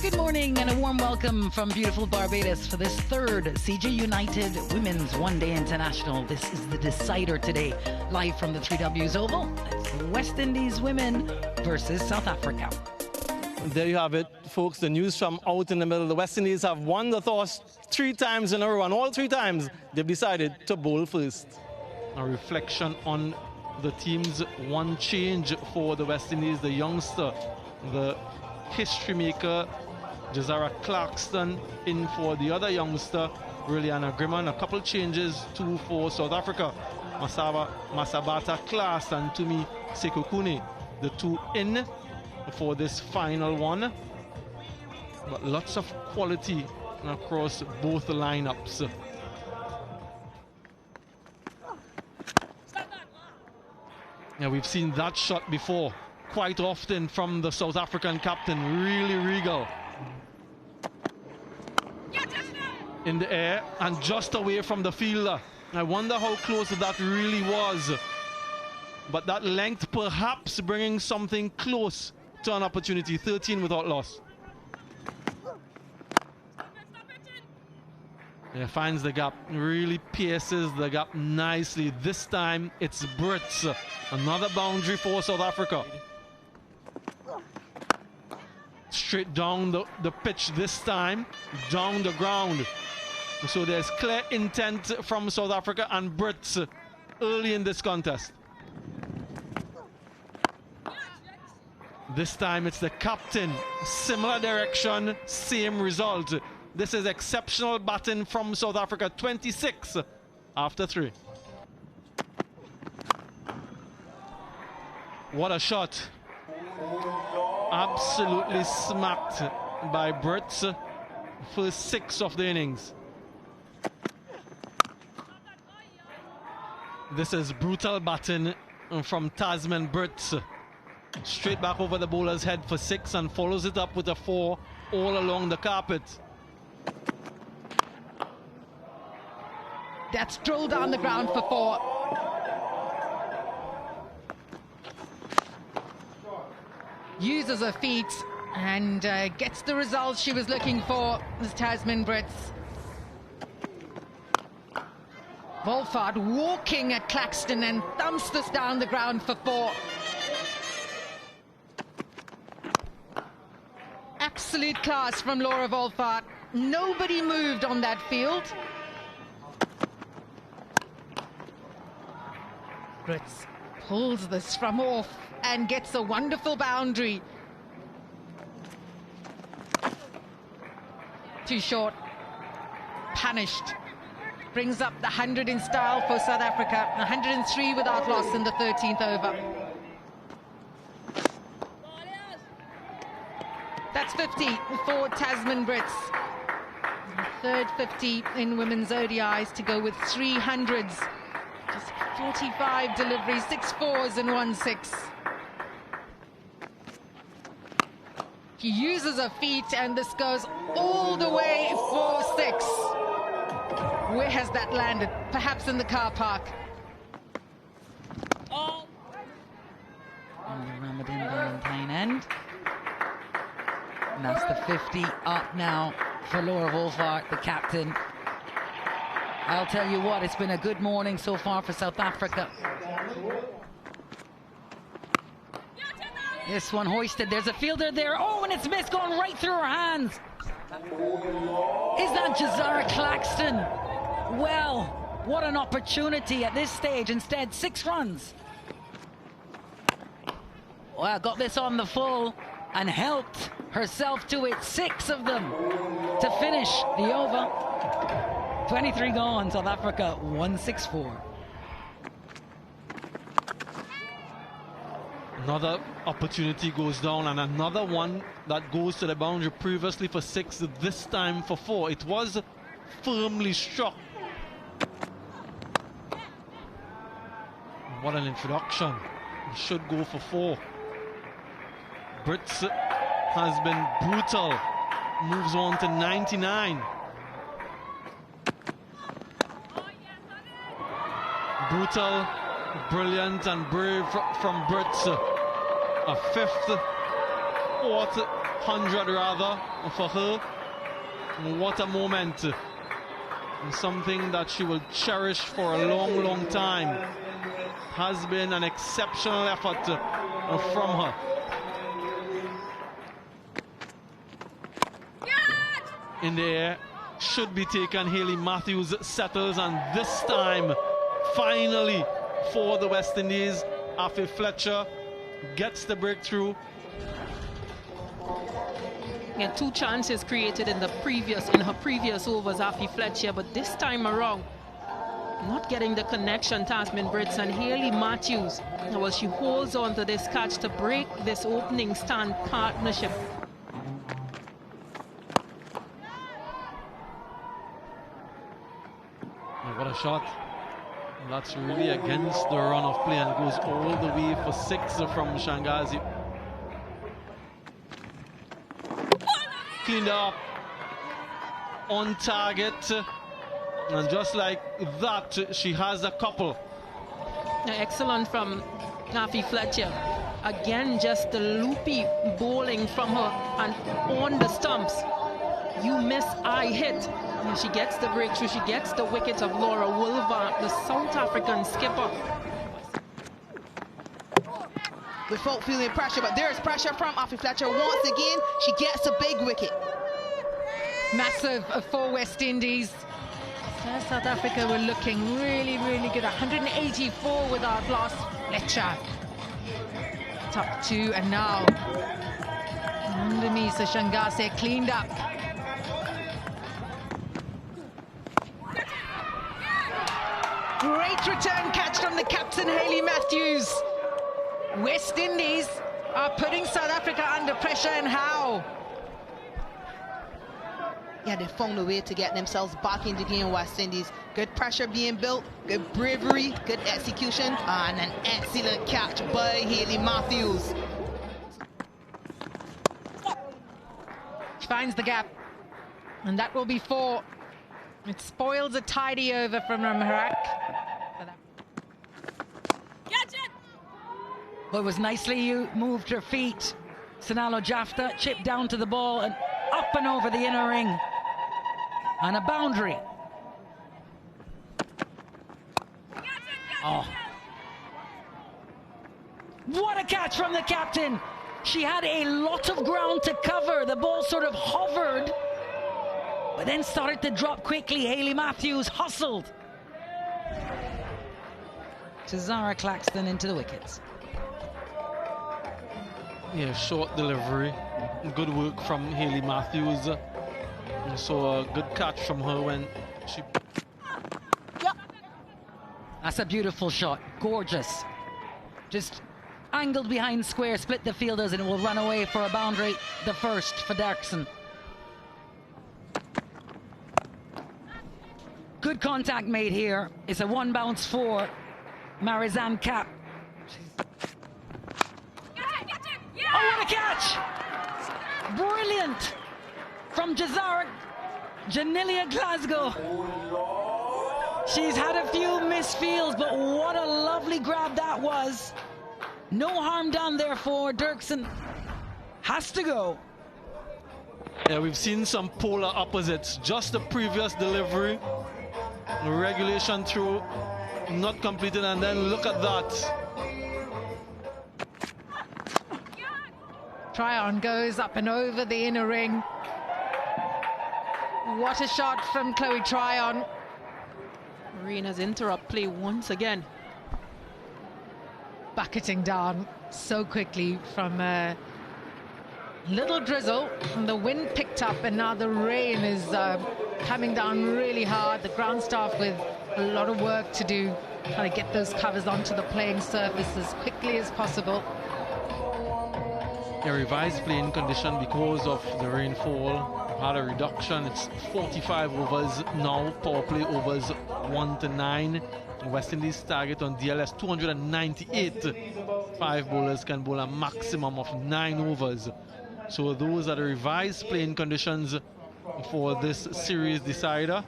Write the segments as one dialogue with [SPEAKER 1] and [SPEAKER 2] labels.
[SPEAKER 1] Good morning and a warm welcome from beautiful Barbados for this third CJ United Women's One Day International. This is the decider today, live from the 3Ws Oval. It's the West Indies women versus South Africa.
[SPEAKER 2] There you have it, folks. The news from out in the middle. The West Indies have won the toss 3 times in a row, and all 3 times they've decided to bowl first. A reflection on the team's one change for the West Indies. The youngster, the history maker, Jazara Clarkston, in for the other youngster, Liliana Grimman. A couple changes, 2 for South Africa. Masabata Klass and Tumi Sekukune, the 2 in for this final one. But lots of quality across both lineups. Yeah, we've seen that shot before quite often from the South African captain. Really regal. In the air and just away from the fielder. I wonder how close that really was. But that length perhaps bringing something close to an opportunity. 13 without loss. Yeah, finds the gap, really pierces the gap nicely. This time it's Brits. Another boundary for South Africa. Straight down the pitch this time, down the ground. So there's clear intent from South Africa and Brits early in this contest. This time it's the captain. Similar direction, same result. This is exceptional batting from South Africa. 26 after 3. What a shot. Absolutely smacked by Brits. First 6 of the innings. This is brutal batting from Tasman Brits. Straight back over the bowler's head for 6 and follows it up with a 4 all along the carpet.
[SPEAKER 1] That's strolled down the ground for 4. Uses her feet and gets the results she was looking for, as Tasman Brits. Wolfhard walking at Claxton and thumps this down the ground for 4. Absolute class from Laura Wolfhard. Nobody moved on that field. Brits pulls this from off and gets a wonderful boundary. Too short. Punished. Brings up the 100 in style for South Africa. 103 without loss in the 13th over. That's 50 for Tasman Brits. Third 50 in women's ODIs to go with 300s. Just 45 deliveries, 6 4s and 1 6. He uses her feet and this goes all the way for 6. Where has that landed? Perhaps in the car park. On the Ramadan Valentine end. And that's the 50 up now for Laura Wolfhard, the captain. I'll tell you what, it's been a good morning so far for South Africa. This one hoisted. There's a fielder there. Oh, and it's missed, going right through her hands. Is that Jazara Claxton? Well, what an opportunity at this stage. Instead, 6 runs. Well, got this on the full and helped herself to it. 6 of them to finish the over. 23 gone, South Africa 164.
[SPEAKER 2] Another opportunity goes down and another one that goes to the boundary, previously for 6, this time for 4. It was firmly struck. What an introduction. It should go for 4. Brits has been brutal. Moves on to 99. Brutal, brilliant and brave from Brits. A 5th, 4th 100 rather, for her. What a moment. And something that she will cherish for a long, long time. Has been an exceptional effort from her. In the air, should be taken. Hayley Matthews settles, and this time, finally, for the West Indies, Afi Fletcher gets the breakthrough.
[SPEAKER 3] Yeah, 2 chances created in her previous overs, Afi Fletcher, but this time around, not getting the connection, Tasman Brits, and Hayley Matthews. Well, she holds on to this catch to break this opening stand partnership.
[SPEAKER 2] What a shot. That's really against the run of play and goes all the way for 6 from Shangazi. Cleaned up on target, and just like that, she has a couple.
[SPEAKER 3] Excellent from Afi Fletcher. Again, just the loopy bowling from her, and on the stumps. You miss, I hit. And she gets the breakthrough. She gets the wicket of Laura Wolvaart, the South African skipper.
[SPEAKER 4] Without feeling pressure, but there's pressure from Afi Fletcher. Once again, she gets a big wicket.
[SPEAKER 1] Massive for West Indies.
[SPEAKER 5] South Africa were looking really, really good. 184 without Klass. Fletcher. Top 2, and now Ndamisa Shangase cleaned up.
[SPEAKER 4] Great return catch from the captain, Hayley Matthews.
[SPEAKER 5] West Indies are putting South Africa under pressure, and how?
[SPEAKER 4] Yeah, they found a way to get themselves back in the game, West Indies. Good pressure being built, good bravery, good execution, and an excellent catch by Hayley Matthews.
[SPEAKER 5] She finds the gap, and that will be 4. It spoils a tidy over from Ramharak.
[SPEAKER 1] But it was nicely you moved her feet. Sanalo Jafta chipped down to the ball and up and over the inner ring. And a boundary. Oh. What a catch from the captain. She had a lot of ground to cover. The ball sort of hovered, but then started to drop quickly. Hayley Matthews hustled. To Zara Claxton into the wickets.
[SPEAKER 2] Yeah, short delivery. Good work from Hayley Matthews. You saw a good catch from her when she...
[SPEAKER 1] That's a beautiful shot. Gorgeous. Just angled behind square, split the fielders, and it will run away for a boundary. The first for Dirksen. Good contact made here. It's a 1 bounce for Marizanne Cap. Oh, what a catch! Brilliant from Janilia Glasgow. She's had a few misfields, but what a lovely grab that was. No harm done there for Dirksen. Has to go.
[SPEAKER 2] Yeah, we've seen some polar opposites. Just the previous delivery, regulation through not completed, and then look at that.
[SPEAKER 5] Tryon goes up and over the inner ring. What a shot from Chloe Tryon.
[SPEAKER 3] Marina's interrupt play once again.
[SPEAKER 5] Bucketing down so quickly from a little drizzle, and the wind picked up, and now the rain is coming down really hard. The ground staff with a lot of work to do, trying to get those covers onto the playing surface as quickly as possible.
[SPEAKER 2] A revised playing condition because of the rainfall. We've had a reduction. It's 45 overs now. Power play overs 1 to 9. West Indies target on DLS 298. 5 bowlers can bowl a maximum of 9 overs. So those are the revised playing conditions for this series decider.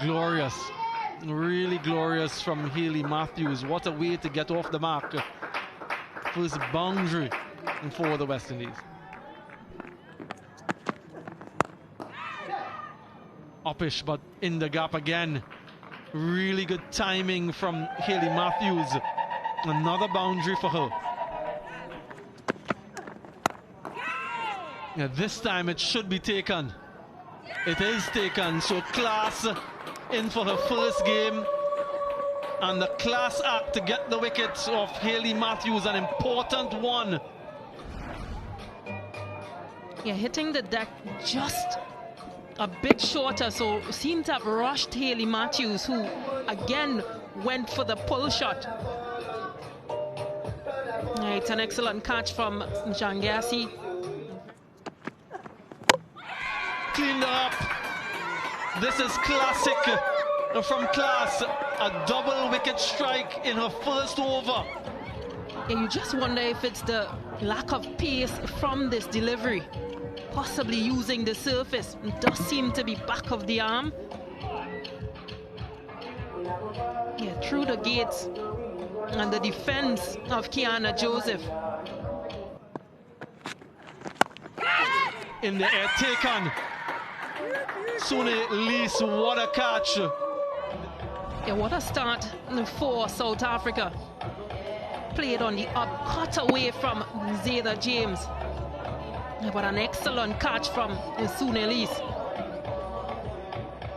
[SPEAKER 2] Glorious, really glorious from Hayley Matthews. What a way to get off the mark. first boundary for the West Indies. Uppish, but in the gap again. Really good timing from Hayley Matthews. Another boundary for her. Yeah, this time it should be taken. It is taken. So Klass in for her first game. And the Klass act to get the wickets of Hayley Matthews, an important one.
[SPEAKER 3] Yeah, hitting the deck just a bit shorter, so seemed to have rushed Hayley Matthews, who again went for the pull shot. Yeah, it's an excellent catch from Jangassi.
[SPEAKER 2] Cleaned up. This is classic from Klass. A double wicket strike in her first over.
[SPEAKER 3] Yeah, you just wonder if it's the lack of pace from this delivery. Possibly using the surface. It does seem to be back of the arm. Yeah, through the gates. And the defense of Kiana Joseph.
[SPEAKER 2] In the air, taken. Sune Lees, what a catch.
[SPEAKER 3] Yeah, what a start for South Africa. Played on the up, cut away from Zayda James. Yeah, but an excellent catch from Sune Lees.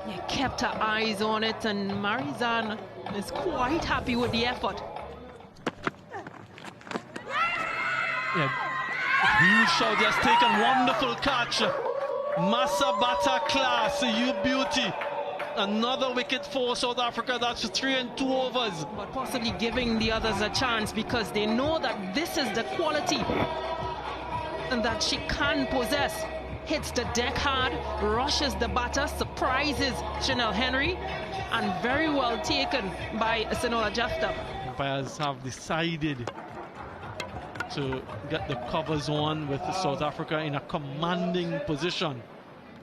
[SPEAKER 3] Yeah, kept her eyes on it, and Marizan is quite happy with the effort.
[SPEAKER 2] Yeah, huge shot, just taken, wonderful catch. Masabata Klass, you beauty. Another wicket for South Africa. That's 3 and 2 overs.
[SPEAKER 3] But possibly giving the others a chance, because they know that this is the quality and that she can possess. Hits the deck hard, rushes the batter, surprises Chanel Henry, and very well taken by Senola Jafta.
[SPEAKER 2] Umpires have decided to get the covers on with South Africa in a commanding position.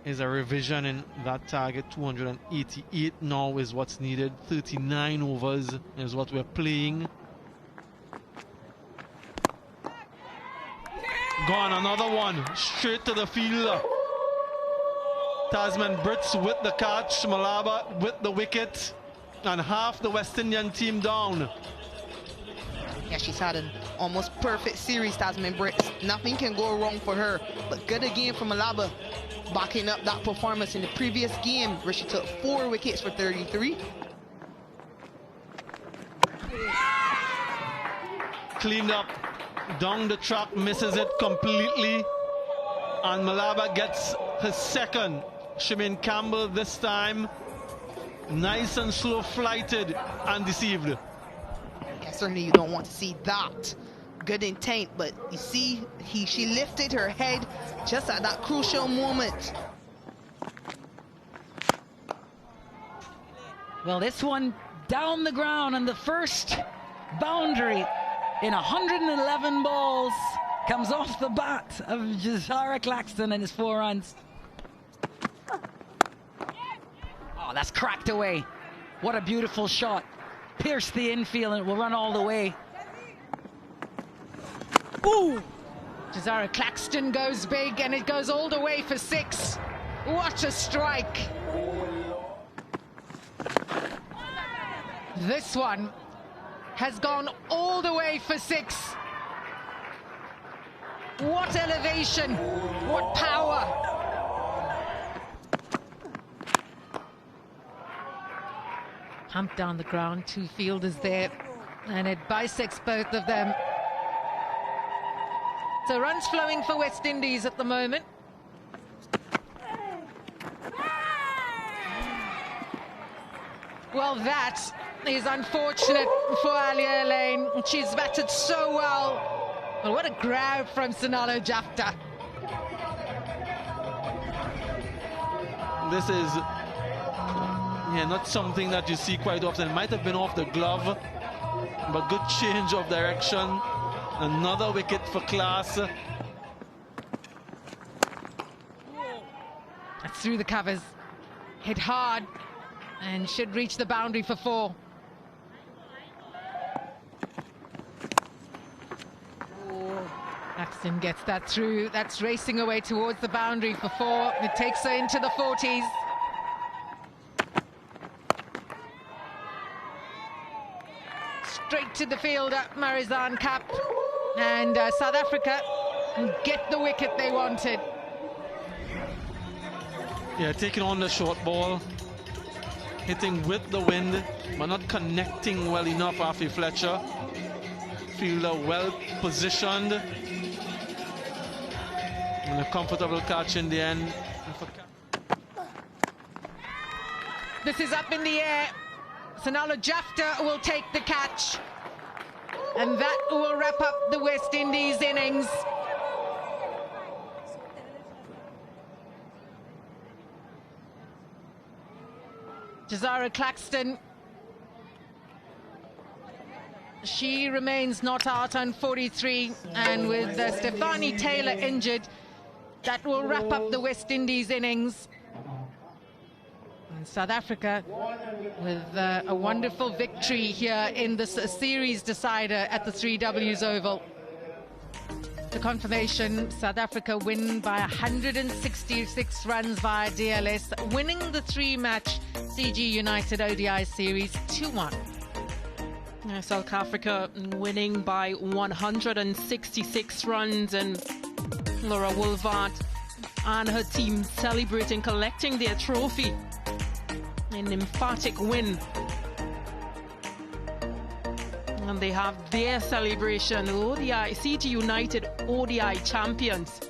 [SPEAKER 2] Is a revision in that target. 288 now is what's needed. 39 overs is what we're playing. Gone, another one straight to the field. Tasman Brits with the catch, Malaba with the wicket, and half the West Indian team down.
[SPEAKER 4] Yeah, she's had an almost perfect series, Tasman Brits. Nothing can go wrong for her. But good again from Malaba, backing up that performance in the previous game where she took 4 wickets for 33.
[SPEAKER 2] Cleaned up, down the track, misses it completely. And Malaba gets her second. Shimin Campbell this time. Nice and slow flighted and deceived.
[SPEAKER 4] Yeah, certainly you don't want to see that. Good intent, but you see, she lifted her head just at that crucial moment.
[SPEAKER 1] Well, this one down the ground, and the first boundary in 111 balls comes off the bat of Jazara Claxton and his 4 runs. Oh, that's cracked away. What a beautiful shot. Pierced the infield, and it will run all the way.
[SPEAKER 5] Ooh! Jazara Claxton goes big, and it goes all the way for 6. What a strike! This one has gone all the way for 6. What elevation! What power! Pumped down the ground, 2 fielders there, and it bisects both of them. So runs flowing for West Indies at the moment. Well, that is unfortunate for Alia Lane. She's batted so well. But what a grab from Sonalo Jafta.
[SPEAKER 2] This is not something that you see quite often. It might have been off the glove, but good change of direction. Another wicket for Klass.
[SPEAKER 5] That's through the covers. Hit hard and should reach the boundary for 4. Claxton gets that through. That's racing away towards the boundary for 4. It takes her into the 40s. Straight to the fielder, Marizanne Kapp. And South Africa get the wicket they wanted.
[SPEAKER 2] Yeah, taking on the short ball, hitting with the wind, but not connecting well enough. Afi Fletcher, fielder well positioned, and a comfortable catch in the end.
[SPEAKER 5] This is up in the air. Sanala Jafta will take the catch, and that will wrap up the West Indies innings. Jazara Claxton, she remains not out on 43, and with Stefani Taylor injured, that will wrap up the West Indies innings. And South Africa with a wonderful victory here in this series decider at the 3Ws Oval. The confirmation, South Africa win by 166 runs via DLS, winning the 3-match CG United ODI series 2-1.
[SPEAKER 3] South Africa winning by 166 runs, and Laura Wolvaardt and her team celebrating, collecting their trophy. An emphatic win. And they have their celebration, ODI, CG United ODI champions.